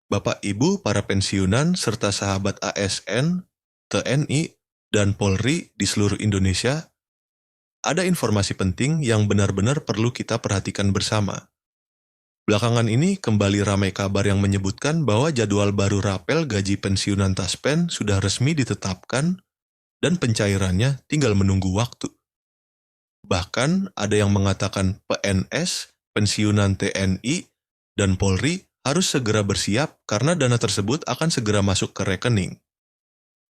Bapak Ibu para pensiunan serta sahabat ASN, TNI, dan Polri di seluruh Indonesia, ada informasi penting yang benar-benar perlu kita perhatikan bersama. Belakangan ini kembali ramai kabar yang menyebutkan bahwa jadwal baru rapel gaji pensiunan Taspen sudah resmi ditetapkan dan pencairannya tinggal menunggu waktu. Bahkan ada yang mengatakan PNS, pensiunan TNI, dan Polri harus segera bersiap karena dana tersebut akan segera masuk ke rekening.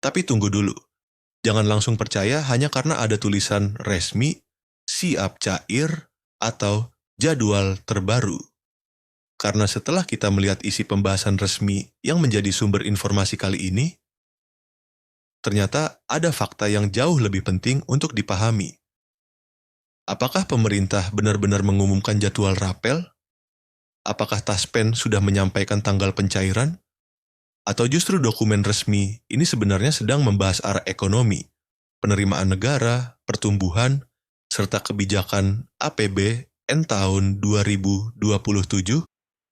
Tapi tunggu dulu, jangan langsung percaya hanya karena ada tulisan resmi, siap cair, atau jadwal terbaru. Karena setelah kita melihat isi pembahasan resmi yang menjadi sumber informasi kali ini, ternyata ada fakta yang jauh lebih penting untuk dipahami. Apakah pemerintah benar-benar mengumumkan jadwal rapel? Apakah Taspen sudah menyampaikan tanggal pencairan? Atau justru dokumen resmi ini sebenarnya sedang membahas arah ekonomi, penerimaan negara, pertumbuhan, serta kebijakan APBN tahun 2027?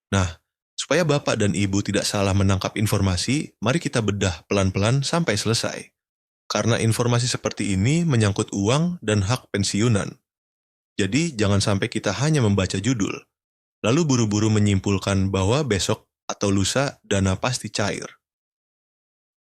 Nah, supaya Bapak dan Ibu tidak salah menangkap informasi, mari kita bedah pelan-pelan sampai selesai. Karena informasi seperti ini menyangkut uang dan hak pensiunan. Jadi jangan sampai kita hanya membaca judul, lalu buru-buru menyimpulkan bahwa besok atau lusa dana pasti cair.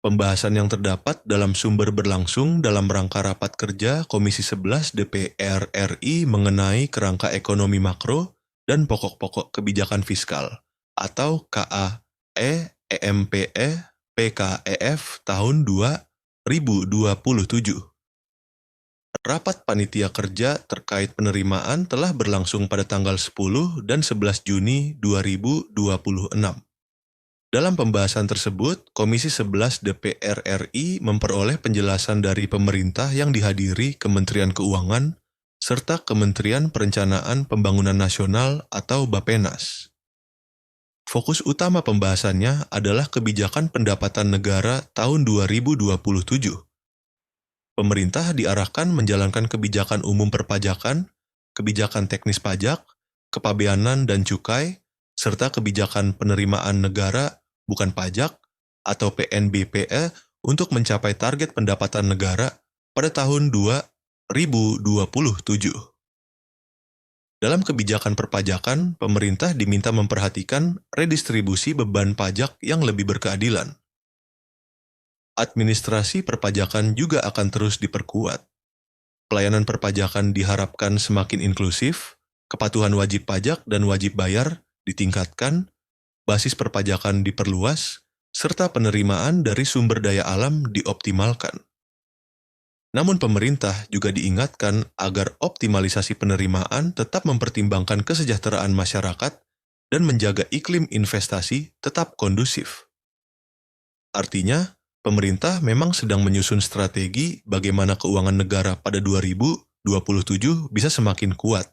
Pembahasan yang terdapat dalam sumber berlangsung dalam rangka rapat kerja Komisi 11 DPR RI mengenai kerangka ekonomi makro dan pokok-pokok kebijakan fiskal atau KAE EMPE PKEF tahun 2027. Rapat panitia kerja terkait penerimaan telah berlangsung pada tanggal 10 dan 11 Juni 2026. Dalam pembahasan tersebut, Komisi 11 DPR RI memperoleh penjelasan dari pemerintah yang dihadiri Kementerian Keuangan serta Kementerian Perencanaan Pembangunan Nasional atau Bappenas. Fokus utama pembahasannya adalah kebijakan pendapatan negara tahun 2027. Pemerintah diarahkan menjalankan kebijakan umum perpajakan, kebijakan teknis pajak, kepabeanan dan cukai, serta kebijakan penerimaan negara bukan pajak atau PNBPE untuk mencapai target pendapatan negara pada tahun 2027. Dalam kebijakan perpajakan, pemerintah diminta memperhatikan redistribusi beban pajak yang lebih berkeadilan. Administrasi perpajakan juga akan terus diperkuat. Pelayanan perpajakan diharapkan semakin inklusif, kepatuhan wajib pajak dan wajib bayar ditingkatkan, basis perpajakan diperluas, serta penerimaan dari sumber daya alam dioptimalkan. Namun pemerintah juga diingatkan agar optimalisasi penerimaan tetap mempertimbangkan kesejahteraan masyarakat dan menjaga iklim investasi tetap kondusif. Artinya, pemerintah memang sedang menyusun strategi bagaimana keuangan negara pada 2027 bisa semakin kuat.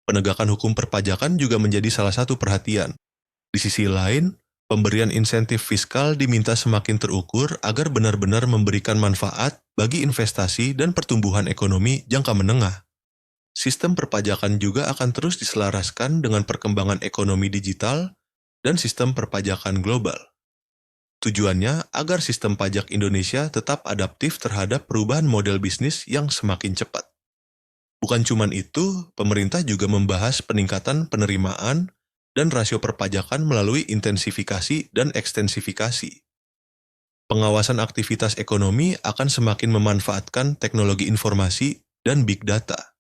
Penegakan hukum perpajakan juga menjadi salah satu perhatian. Di sisi lain, pemberian insentif fiskal diminta semakin terukur agar benar-benar memberikan manfaat bagi investasi dan pertumbuhan ekonomi jangka menengah. Sistem perpajakan juga akan terus diselaraskan dengan perkembangan ekonomi digital dan sistem perpajakan global. Tujuannya agar sistem pajak Indonesia tetap adaptif terhadap perubahan model bisnis yang semakin cepat. Bukan cuma itu, pemerintah juga membahas peningkatan penerimaan dan rasio perpajakan melalui intensifikasi dan ekstensifikasi. Pengawasan aktivitas ekonomi akan semakin memanfaatkan teknologi informasi dan big data.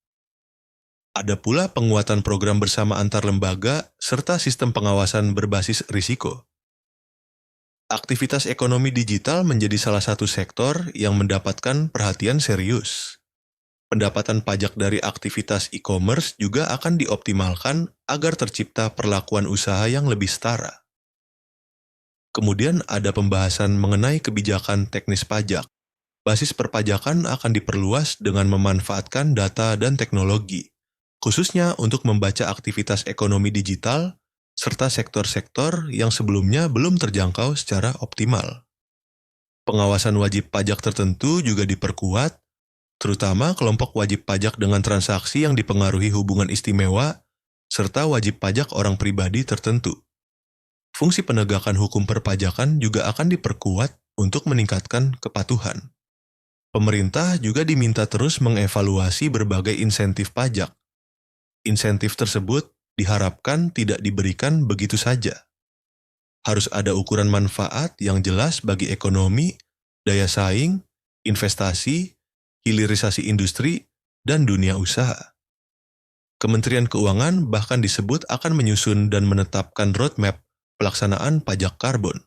Ada pula penguatan program bersama antar lembaga serta sistem pengawasan berbasis risiko. Aktivitas ekonomi digital menjadi salah satu sektor yang mendapatkan perhatian serius. Pendapatan pajak dari aktivitas e-commerce juga akan dioptimalkan agar tercipta perlakuan usaha yang lebih setara. Kemudian ada pembahasan mengenai kebijakan teknis pajak. Basis perpajakan akan diperluas dengan memanfaatkan data dan teknologi, khususnya untuk membaca aktivitas ekonomi digital serta sektor-sektor yang sebelumnya belum terjangkau secara optimal. Pengawasan wajib pajak tertentu juga diperkuat, terutama kelompok wajib pajak dengan transaksi yang dipengaruhi hubungan istimewa, serta wajib pajak orang pribadi tertentu. Fungsi penegakan hukum perpajakan juga akan diperkuat untuk meningkatkan kepatuhan. Pemerintah juga diminta terus mengevaluasi berbagai insentif pajak. Insentif tersebut diharapkan tidak diberikan begitu saja. Harus ada ukuran manfaat yang jelas bagi ekonomi, daya saing, investasi, hilirisasi industri, dan dunia usaha. Kementerian Keuangan bahkan disebut akan menyusun dan menetapkan roadmap pelaksanaan pajak karbon.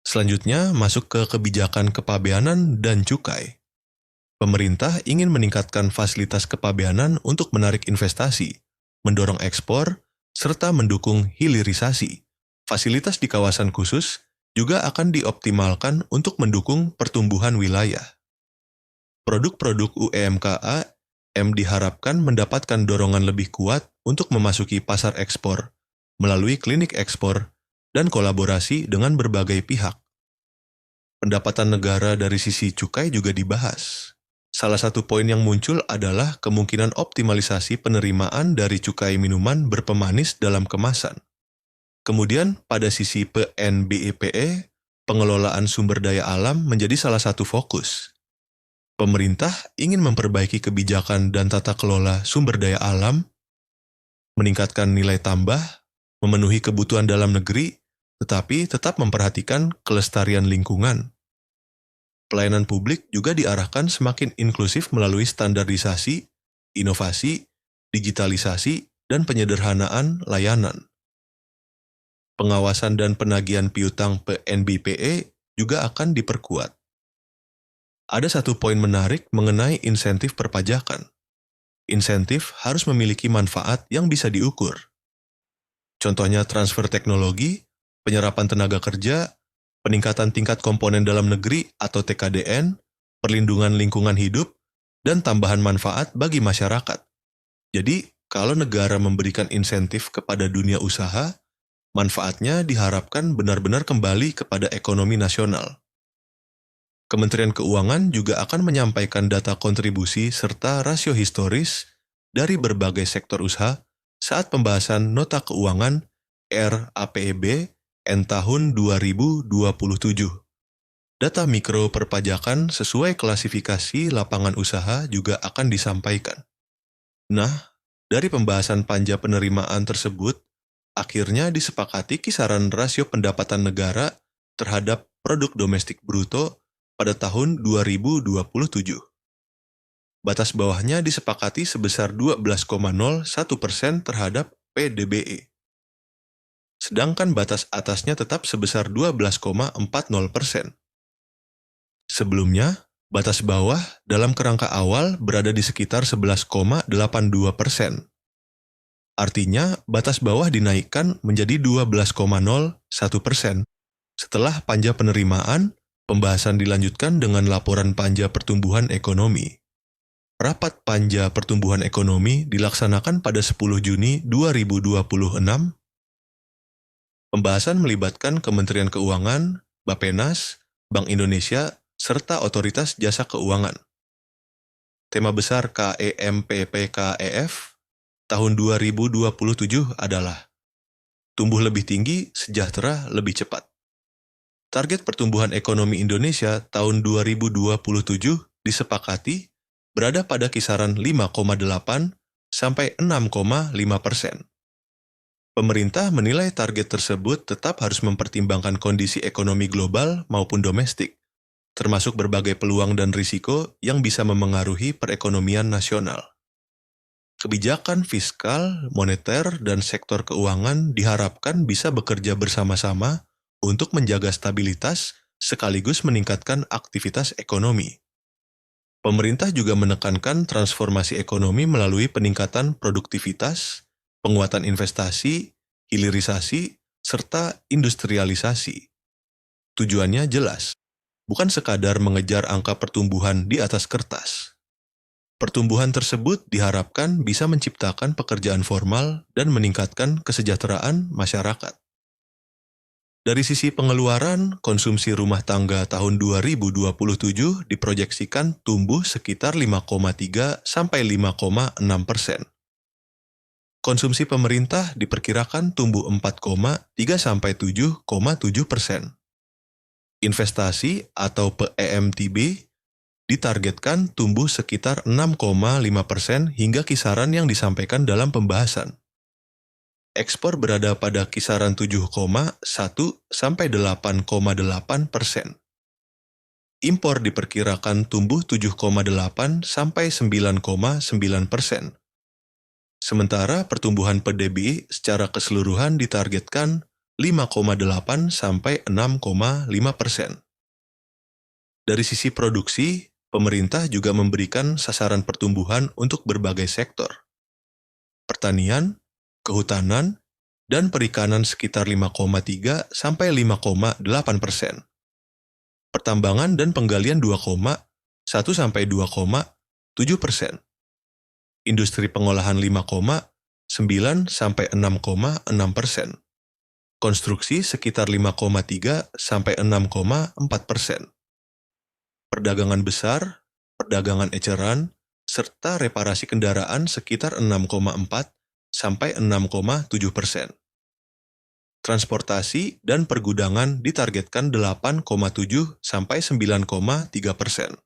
Selanjutnya masuk ke kebijakan kepabeanan dan cukai. Pemerintah ingin meningkatkan fasilitas kepabeanan untuk menarik investasi, mendorong ekspor, serta mendukung hilirisasi. Fasilitas di kawasan khusus juga akan dioptimalkan untuk mendukung pertumbuhan wilayah. Produk-produk UMKM diharapkan mendapatkan dorongan lebih kuat untuk memasuki pasar ekspor melalui klinik ekspor dan kolaborasi dengan berbagai pihak. Pendapatan negara dari sisi cukai juga dibahas. Salah satu poin yang muncul adalah kemungkinan optimalisasi penerimaan dari cukai minuman berpemanis dalam kemasan. Kemudian pada sisi PNBEPE, pengelolaan sumber daya alam menjadi salah satu fokus. Pemerintah ingin memperbaiki kebijakan dan tata kelola sumber daya alam, meningkatkan nilai tambah, memenuhi kebutuhan dalam negeri, tetapi tetap memperhatikan kelestarian lingkungan. Pelayanan publik juga diarahkan semakin inklusif melalui standarisasi, inovasi, digitalisasi, dan penyederhanaan layanan. Pengawasan dan penagihan piutang PNBPE juga akan diperkuat. Ada satu poin menarik mengenai insentif perpajakan. Insentif harus memiliki manfaat yang bisa diukur. Contohnya transfer teknologi, penyerapan tenaga kerja, peningkatan tingkat komponen dalam negeri atau TKDN, perlindungan lingkungan hidup, dan tambahan manfaat bagi masyarakat. Jadi, kalau negara memberikan insentif kepada dunia usaha, manfaatnya diharapkan benar-benar kembali kepada ekonomi nasional. Kementerian Keuangan juga akan menyampaikan data kontribusi serta rasio historis dari berbagai sektor usaha saat pembahasan Nota Keuangan RAPEB N tahun 2027. Data mikro perpajakan sesuai klasifikasi lapangan usaha juga akan disampaikan. Nah, dari pembahasan panja penerimaan tersebut, akhirnya disepakati kisaran rasio pendapatan negara terhadap produk domestik bruto pada tahun 2027. Batas bawahnya disepakati sebesar 12,01% terhadap PDBE. Sedangkan batas atasnya tetap sebesar 12,40%. Sebelumnya, batas bawah dalam kerangka awal berada di sekitar 11,82%. Artinya, batas bawah dinaikkan menjadi 12,01%. Setelah panja penerimaan, pembahasan dilanjutkan dengan laporan panja pertumbuhan ekonomi. Rapat panja pertumbuhan ekonomi dilaksanakan pada 10 Juni 2026. Pembahasan melibatkan Kementerian Keuangan, Bappenas, Bank Indonesia, serta Otoritas Jasa Keuangan. Tema besar KEMPPKEF tahun 2027 adalah tumbuh lebih tinggi, sejahtera lebih cepat. Target pertumbuhan ekonomi Indonesia tahun 2027 disepakati berada pada kisaran 5,8 sampai 6,5%. Pemerintah menilai target tersebut tetap harus mempertimbangkan kondisi ekonomi global maupun domestik, termasuk berbagai peluang dan risiko yang bisa memengaruhi perekonomian nasional. Kebijakan fiskal, moneter, dan sektor keuangan diharapkan bisa bekerja bersama-sama untuk menjaga stabilitas sekaligus meningkatkan aktivitas ekonomi. Pemerintah juga menekankan transformasi ekonomi melalui peningkatan produktivitas, penguatan investasi, hilirisasi, serta industrialisasi. Tujuannya jelas, bukan sekadar mengejar angka pertumbuhan di atas kertas. Pertumbuhan tersebut diharapkan bisa menciptakan pekerjaan formal dan meningkatkan kesejahteraan masyarakat. Dari sisi pengeluaran, konsumsi rumah tangga tahun 2027 diproyeksikan tumbuh sekitar 5,3 sampai 5,6%. Konsumsi pemerintah diperkirakan tumbuh 4,3–7,7%. Investasi atau PEMTB ditargetkan tumbuh sekitar 6,5% hingga kisaran yang disampaikan dalam pembahasan. Ekspor berada pada kisaran 7,1–8,8%. Impor diperkirakan tumbuh 7,8–9,9%. Sementara pertumbuhan PDB secara keseluruhan ditargetkan 5,8–6,5%. Dari sisi produksi, pemerintah juga memberikan sasaran pertumbuhan untuk berbagai sektor. Pertanian, kehutanan, dan perikanan sekitar 5,3–5,8%. Pertambangan dan penggalian 2,1–2,7%. Industri pengolahan 5,9–6,6%. Konstruksi sekitar 5,3–6,4%. Perdagangan besar, perdagangan eceran, serta reparasi kendaraan sekitar 6,4–6,7%. Transportasi dan pergudangan ditargetkan 8,7–9,3%.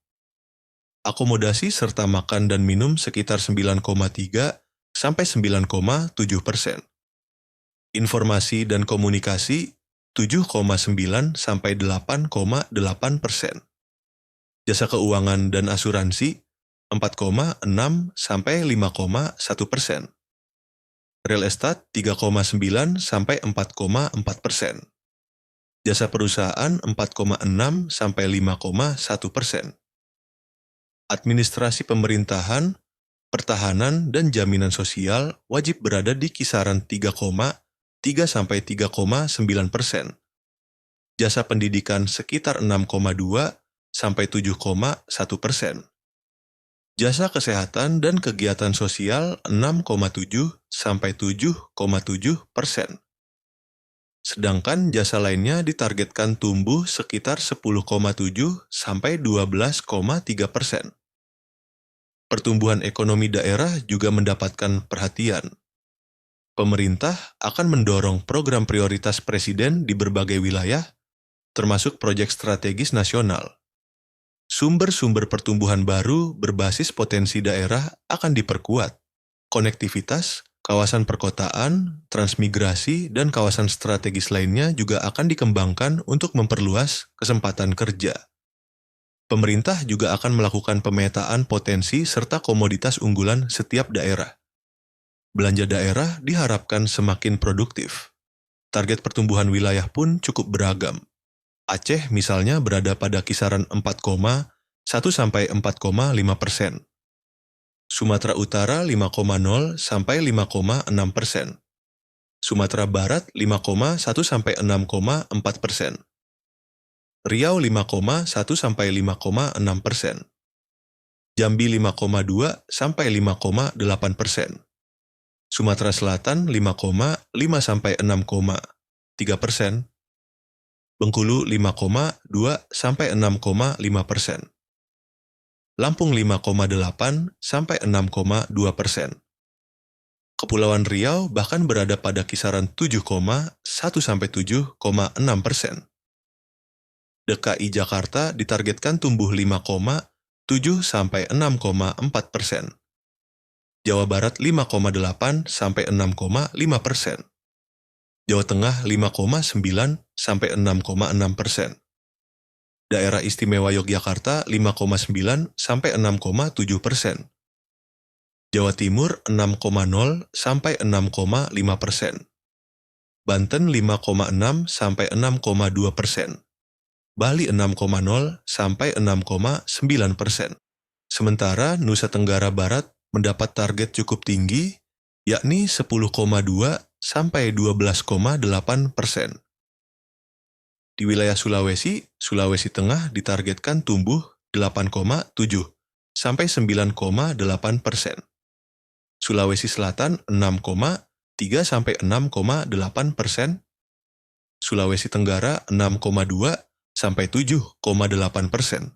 Akomodasi serta makan dan minum sekitar 9,3–9,7%. Informasi dan komunikasi 7,9–8,8%. Jasa keuangan dan asuransi 4,6–5,1%. Real estate 3,9–4,4%. Jasa perusahaan 4,6–5,1%. Administrasi pemerintahan, pertahanan, dan jaminan sosial wajib berada di kisaran 3,3–3,9%. Jasa pendidikan sekitar 6,2–7,1%. Jasa kesehatan dan kegiatan sosial 6,7–7,7%. Sedangkan jasa lainnya ditargetkan tumbuh sekitar 10,7–12,3%. Pertumbuhan ekonomi daerah juga mendapatkan perhatian. Pemerintah akan mendorong program prioritas Presiden di berbagai wilayah, termasuk proyek strategis nasional. Sumber-sumber pertumbuhan baru berbasis potensi daerah akan diperkuat. Konektivitas, kawasan perkotaan, transmigrasi, dan kawasan strategis lainnya juga akan dikembangkan untuk memperluas kesempatan kerja. Pemerintah juga akan melakukan pemetaan potensi serta komoditas unggulan setiap daerah. Belanja daerah diharapkan semakin produktif. Target pertumbuhan wilayah pun cukup beragam. Aceh misalnya berada pada kisaran 4,1–4,5%. Sumatera Utara 5,0–5,6%. Sumatera Barat 5,1–6,4%. Riau 5,1–5,6%. Jambi 5,2–5,8%. Sumatera Selatan 5,5–6,3%. Bengkulu 5,2–6,5%. Lampung 5,8–6,2%. Kepulauan Riau bahkan berada pada kisaran 7,1–7,6%. DKI Jakarta ditargetkan tumbuh 5,7–6,4%. Jawa Barat 5,8–6,5%. Jawa Tengah 5,9–6,6%. Daerah Istimewa Yogyakarta 5,9–6,7%. Jawa Timur 6,0–6,5%. Banten 5,6–6,2%. Bali 6,0–6,9%. Sementara Nusa Tenggara Barat mendapat target cukup tinggi, yakni 10,2–12,8%. Di wilayah Sulawesi, Sulawesi Tengah ditargetkan tumbuh 8,7–9,8%. Sulawesi Selatan 6,3–6,8%. Sulawesi Tenggara 6,2–7,8%.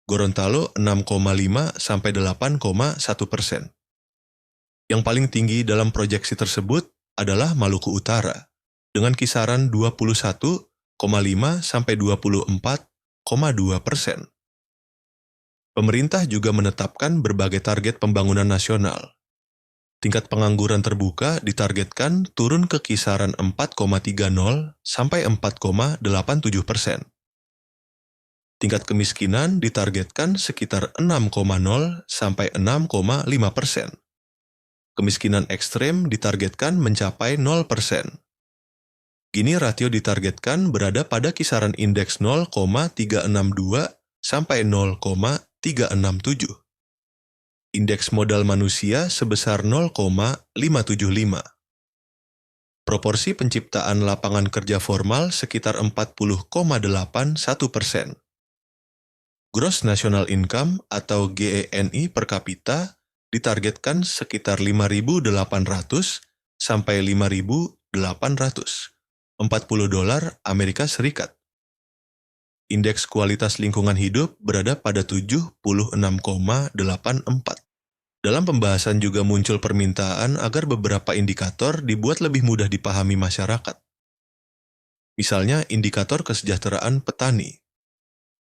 Gorontalo 6,5–8,1%. Yang paling tinggi dalam proyeksi tersebut adalah Maluku Utara, dengan kisaran 21,5 sampai 24,2%. Pemerintah juga menetapkan berbagai target pembangunan nasional. Tingkat pengangguran terbuka ditargetkan turun ke kisaran 4,30 sampai 4,87%. Tingkat kemiskinan ditargetkan sekitar 6,0 sampai 6,5%. Kemiskinan ekstrem ditargetkan mencapai 0%. Gini rasio ditargetkan berada pada kisaran indeks 0,362 sampai 0,367. Indeks modal manusia sebesar 0,575. Proporsi penciptaan lapangan kerja formal sekitar 40,81%. Gross National Income atau GNI per kapita ditargetkan sekitar 5.800 sampai 5.840 dolar Amerika Serikat. Indeks kualitas lingkungan hidup berada pada 76,84. Dalam pembahasan juga muncul permintaan agar beberapa indikator dibuat lebih mudah dipahami masyarakat. Misalnya indikator kesejahteraan petani.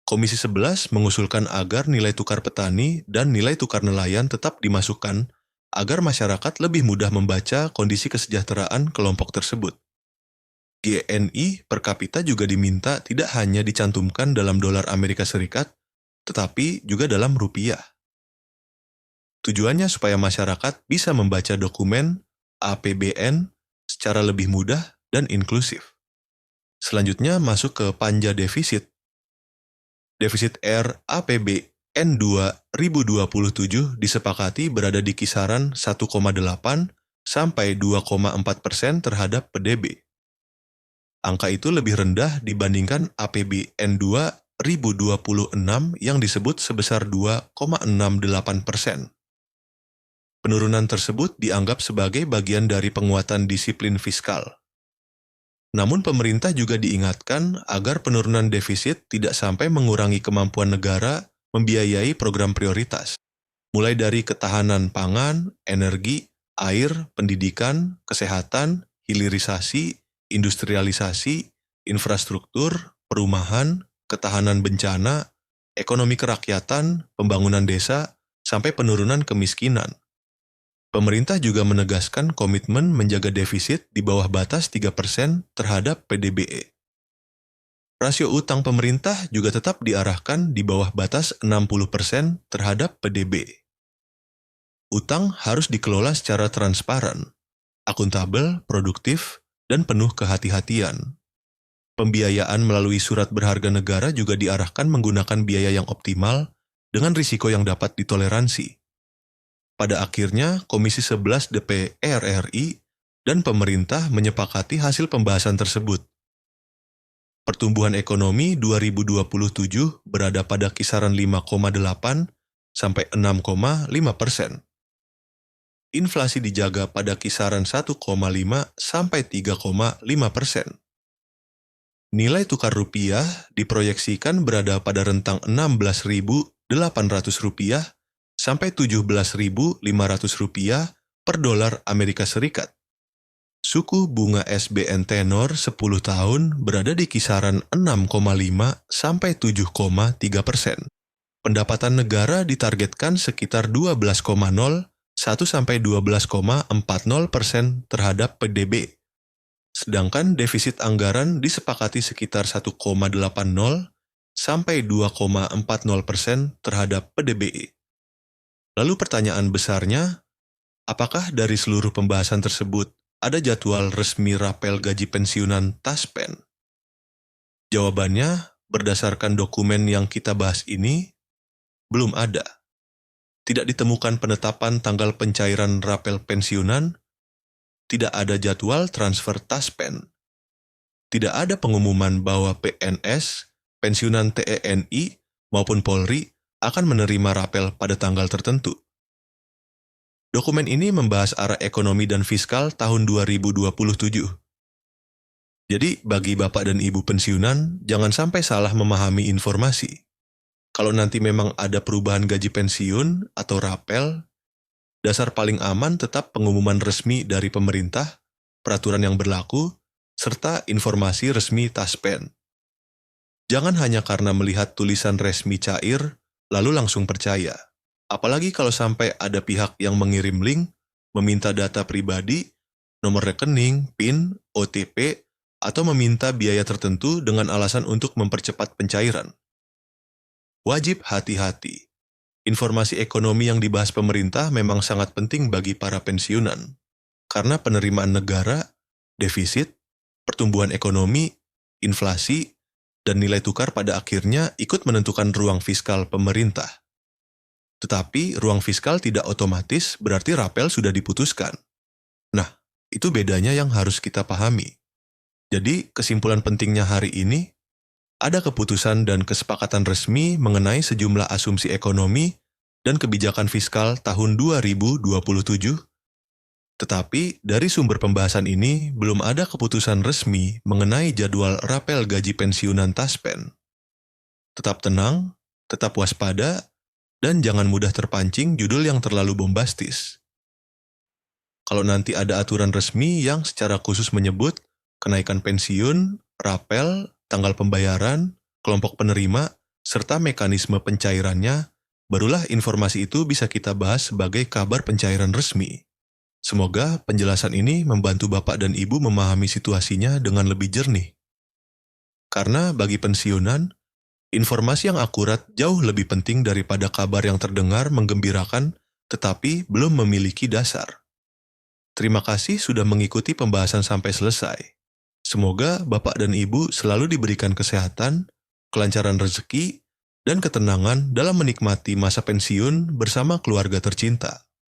Komisi 11 mengusulkan agar nilai tukar petani dan nilai tukar nelayan tetap dimasukkan agar masyarakat lebih mudah membaca kondisi kesejahteraan kelompok tersebut. GNI per kapita juga diminta tidak hanya dicantumkan dalam dolar Amerika Serikat, tetapi juga dalam rupiah. Tujuannya supaya masyarakat bisa membaca dokumen APBN secara lebih mudah dan inklusif. Selanjutnya masuk ke panja defisit. Defisit RAPBN 2027 disepakati berada di kisaran 1,8 sampai 2,4% terhadap PDB. Angka itu lebih rendah dibandingkan APBN 2026 yang disebut sebesar 2,68%. Penurunan tersebut dianggap sebagai bagian dari penguatan disiplin fiskal. Namun pemerintah juga diingatkan agar penurunan defisit tidak sampai mengurangi kemampuan negara membiayai program prioritas, mulai dari ketahanan pangan, energi, air, pendidikan, kesehatan, hilirisasi, industrialisasi, infrastruktur, perumahan, ketahanan bencana, ekonomi kerakyatan, pembangunan desa, sampai penurunan kemiskinan. Pemerintah juga menegaskan komitmen menjaga defisit di bawah batas 3% terhadap PDBE. Rasio utang pemerintah juga tetap diarahkan di bawah batas 60% terhadap PDB. Utang harus dikelola secara transparan, akuntabel, produktif, dan penuh kehati-hatian. Pembiayaan melalui surat berharga negara juga diarahkan menggunakan biaya yang optimal dengan risiko yang dapat ditoleransi. Pada akhirnya, Komisi 11 DPR RI dan pemerintah menyepakati hasil pembahasan tersebut. Pertumbuhan ekonomi 2027 berada pada kisaran 5,8 sampai 6,5%. Inflasi dijaga pada kisaran 1,5 sampai 3,5%. Nilai tukar rupiah diproyeksikan berada pada rentang Rp16.800 sampai Rp17.500 per dolar Amerika Serikat. Suku bunga SBN tenor 10 tahun berada di kisaran 6,5 sampai 7,3%. Pendapatan negara ditargetkan sekitar 12,01 sampai 12,40% terhadap PDB. Sedangkan defisit anggaran disepakati sekitar 1,80 sampai 2,40% terhadap PDB. Lalu pertanyaan besarnya, apakah dari seluruh pembahasan tersebut ada jadwal resmi rapel gaji pensiunan TASPEN? Jawabannya, berdasarkan dokumen yang kita bahas ini, belum ada. Tidak ditemukan penetapan tanggal pencairan rapel pensiunan, tidak ada jadwal transfer TASPEN. Tidak ada pengumuman bahwa PNS, pensiunan TNI, maupun Polri akan menerima rapel pada tanggal tertentu. Dokumen ini membahas arah ekonomi dan fiskal tahun 2027. Jadi, bagi Bapak dan Ibu pensiunan, jangan sampai salah memahami informasi. Kalau nanti memang ada perubahan gaji pensiun atau rapel, Dasar paling aman tetap pengumuman resmi dari pemerintah, peraturan yang berlaku, serta informasi resmi Taspen. Jangan hanya karena melihat tulisan resmi cair, lalu langsung percaya. Apalagi kalau sampai ada pihak yang mengirim link, meminta data pribadi, nomor rekening, PIN, OTP, atau meminta biaya tertentu dengan alasan untuk mempercepat pencairan. Wajib hati-hati. Informasi ekonomi yang dibahas pemerintah memang sangat penting bagi para pensiunan. Karena penerimaan negara, defisit, pertumbuhan ekonomi, inflasi, dan nilai tukar pada akhirnya ikut menentukan ruang fiskal pemerintah. Tetapi ruang fiskal tidak otomatis berarti rapel sudah diputuskan. Nah, itu bedanya yang harus kita pahami. Jadi, kesimpulan pentingnya hari ini, ada keputusan dan kesepakatan resmi mengenai sejumlah asumsi ekonomi dan kebijakan fiskal tahun 2027. Tetapi dari sumber pembahasan ini belum ada keputusan resmi mengenai jadwal rapel gaji pensiunan Taspen. Tetap tenang, tetap waspada, dan jangan mudah terpancing judul yang terlalu bombastis. Kalau nanti ada aturan resmi yang secara khusus menyebut kenaikan pensiun, rapel, tanggal pembayaran, kelompok penerima, serta mekanisme pencairannya, barulah informasi itu bisa kita bahas sebagai kabar pencairan resmi. Semoga penjelasan ini membantu Bapak dan Ibu memahami situasinya dengan lebih jernih. Karena bagi pensiunan, informasi yang akurat jauh lebih penting daripada kabar yang terdengar menggembirakan tetapi belum memiliki dasar. Terima kasih sudah mengikuti pembahasan sampai selesai. Semoga Bapak dan Ibu selalu diberikan kesehatan, kelancaran rezeki, dan ketenangan dalam menikmati masa pensiun bersama keluarga tercinta.